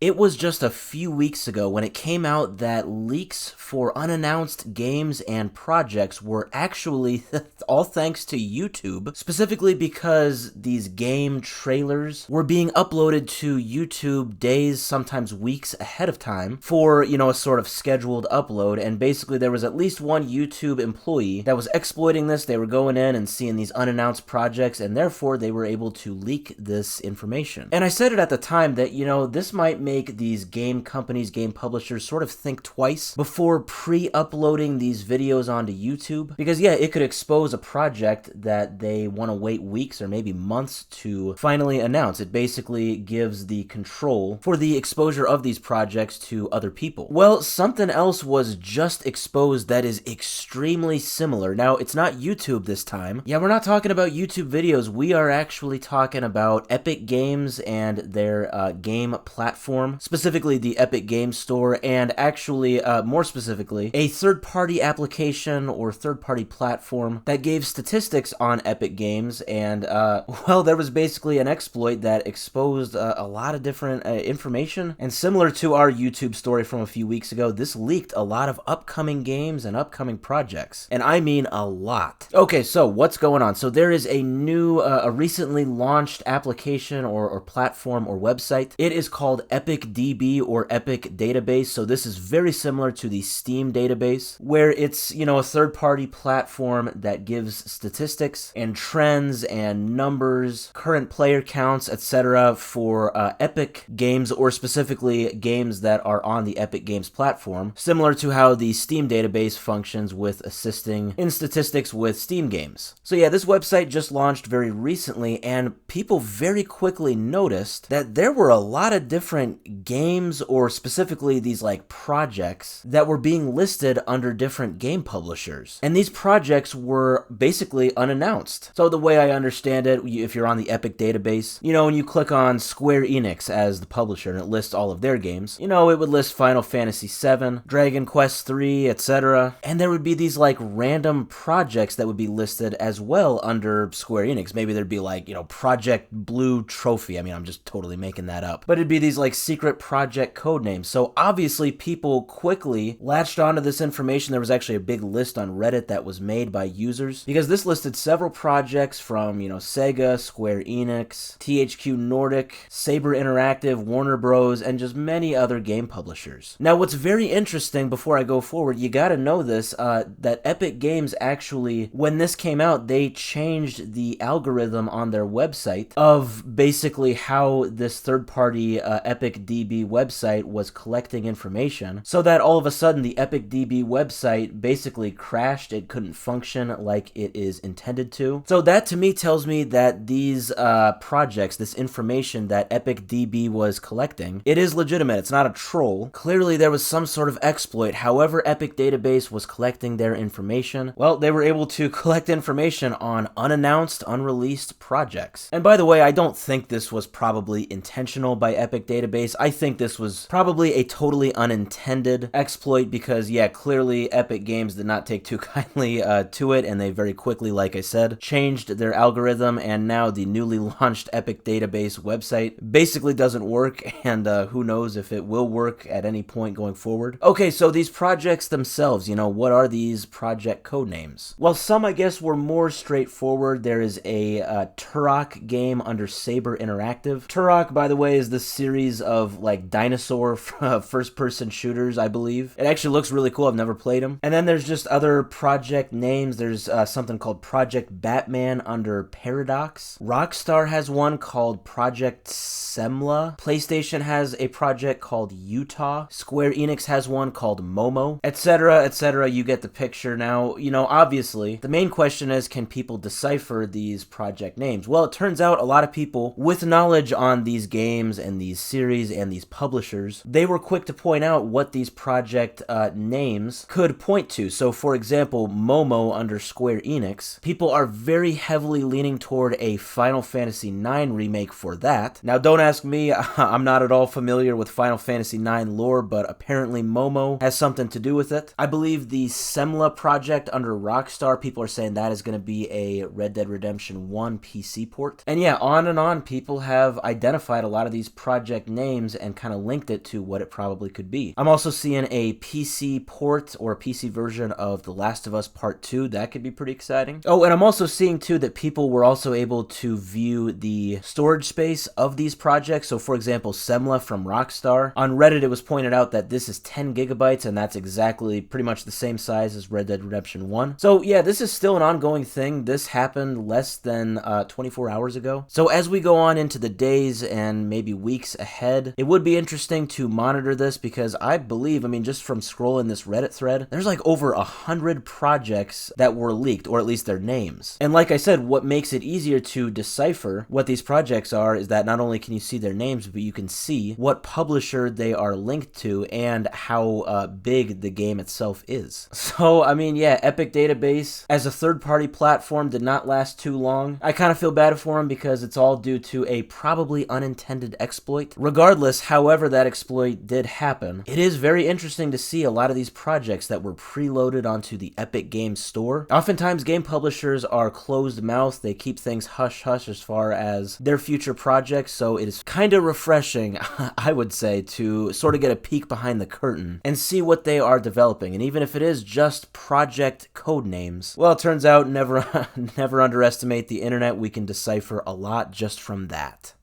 It was just a few weeks ago when it came out that leaks for unannounced games and projects were actually all thanks to YouTube, specifically because these game trailers were being uploaded to YouTube days, sometimes weeks ahead of time for, a sort of scheduled upload, and basically there was at least one YouTube employee that was exploiting this. They were going in and seeing these unannounced projects, and therefore they were able to leak this information. And I said it at the time that, this might make these game companies, game publishers sort of think twice before pre-uploading these videos onto YouTube. Because yeah, it could expose a project that they want to wait weeks or maybe months to finally announce. It basically gives the control for the exposure of these projects to other people. Well, something else was just exposed that is extremely similar. Now, it's not YouTube this time. Yeah, we're not talking about YouTube videos. We are actually talking about Epic Games and their game platform, specifically the Epic Games Store, and actually, more specifically, a third-party application or third-party platform that gave statistics on Epic Games, and, well, there was basically an exploit that exposed a lot of different information, and similar to our YouTube story from a few weeks ago, this leaked a lot of upcoming games and upcoming projects, and I mean a lot. Okay, so what's going on? So there is a new, a recently launched application or platform or website. It is called EpicDB or Epic Database, so this is very similar to the Steam database, where it's, a third-party platform that gives statistics and trends and numbers, current player counts, etc. for Epic games, or specifically games that are on the Epic Games platform, similar to how the Steam database functions with assisting in statistics with Steam games. So yeah, this website just launched very recently, and people very quickly noticed that there were a lot of different games, or specifically these projects that were being listed under different game publishers. And these projects were basically unannounced. So the way I understand it, if you're on the Epic database, when you click on Square Enix as the publisher and it lists all of their games, it would list Final Fantasy VII, Dragon Quest III, etc. And there would be these random projects that would be listed as well under Square Enix. Maybe there'd be Project Blue Trophy. I mean, I'm just totally making that up. But it'd be these secret project code names. So obviously people quickly latched onto this information. There was actually a big list on Reddit that was made by users, because this listed several projects from, Sega, Square Enix, THQ Nordic, Saber Interactive, Warner Bros., and just many other game publishers. Now, what's very interesting before I go forward, you gotta know this, that Epic Games actually, when this came out, they changed the algorithm on their website of basically how this third-party EpicDB website was collecting information, so that all of a sudden the EpicDB website basically crashed. It couldn't function like it is intended to. So that to me tells me that these projects, this information that EpicDB was collecting, it is legitimate. It's not a troll. Clearly there was some sort of exploit. However Epic Database was collecting their information, well, they were able to collect information on unannounced, unreleased projects. And by the way, I don't think this was probably intentional by Epic Database. I think this was probably a totally unintended exploit because, yeah, clearly Epic Games did not take too kindly to it, and they very quickly, like I said, changed their algorithm, and now the newly launched Epic Database website basically doesn't work, and who knows if it will work at any point going forward. Okay, so these projects themselves, what are these project code names? Well, some, I guess, were more straightforward. There is a Turok game under Saber Interactive. Turok, by the way, is this series of dinosaur first-person shooters, I believe. It actually looks really cool. I've never played them. And then there's just other project names. There's something called Project Batman under Paradox. Rockstar has one called Project Semla. PlayStation has a project called Utah. Square Enix has one called Momo, etc., etc. You get the picture. Now, obviously, the main question is, can people decipher these project names? Well, it turns out a lot of people with knowledge on these games and these series and these publishers, they were quick to point out what these project names could point to. So, for example, Momo under Square Enix, people are very heavily leaning toward a Final Fantasy IX remake for that. Now, don't ask me, I'm not at all familiar with Final Fantasy IX lore, but apparently Momo has something to do with it. I believe the Semla project under Rockstar, people are saying that is going to be a Red Dead Redemption 1 PC port. And yeah, on and on, people have identified a lot of these project names names and kind of linked it to what it probably could be. I'm also seeing a PC port or a PC version of The Last of Us Part 2. That could be pretty exciting. Oh, and I'm also seeing too that people were also able to view the storage space of these projects. So for example, Semla from Rockstar. On Reddit, it was pointed out that this is 10 gigabytes, and that's exactly pretty much the same size as Red Dead Redemption 1. So yeah, this is still an ongoing thing. This happened less than 24 hours ago. So as we go on into the days and maybe weeks ahead, it would be interesting to monitor this, because I believe, I mean, just from scrolling this Reddit thread, there's like over 100 projects that were leaked, or at least their names. And like I said, what makes it easier to decipher what these projects are is that not only can you see their names, but you can see what publisher they are linked to and how big the game itself is. So, I mean, yeah, EpicDB as a third-party platform did not last too long. I kind of feel bad for them because it's all due to a probably unintended exploit. Regardless, however that exploit did happen, it is very interesting to see a lot of these projects that were preloaded onto the Epic Games Store. Oftentimes, game publishers are closed-mouthed. They keep things hush-hush as far as their future projects, so it is kind of refreshing, I would say, to sort of get a peek behind the curtain and see what they are developing. And even if it is just project code names, well, it turns out never underestimate the internet. We can decipher a lot just from that.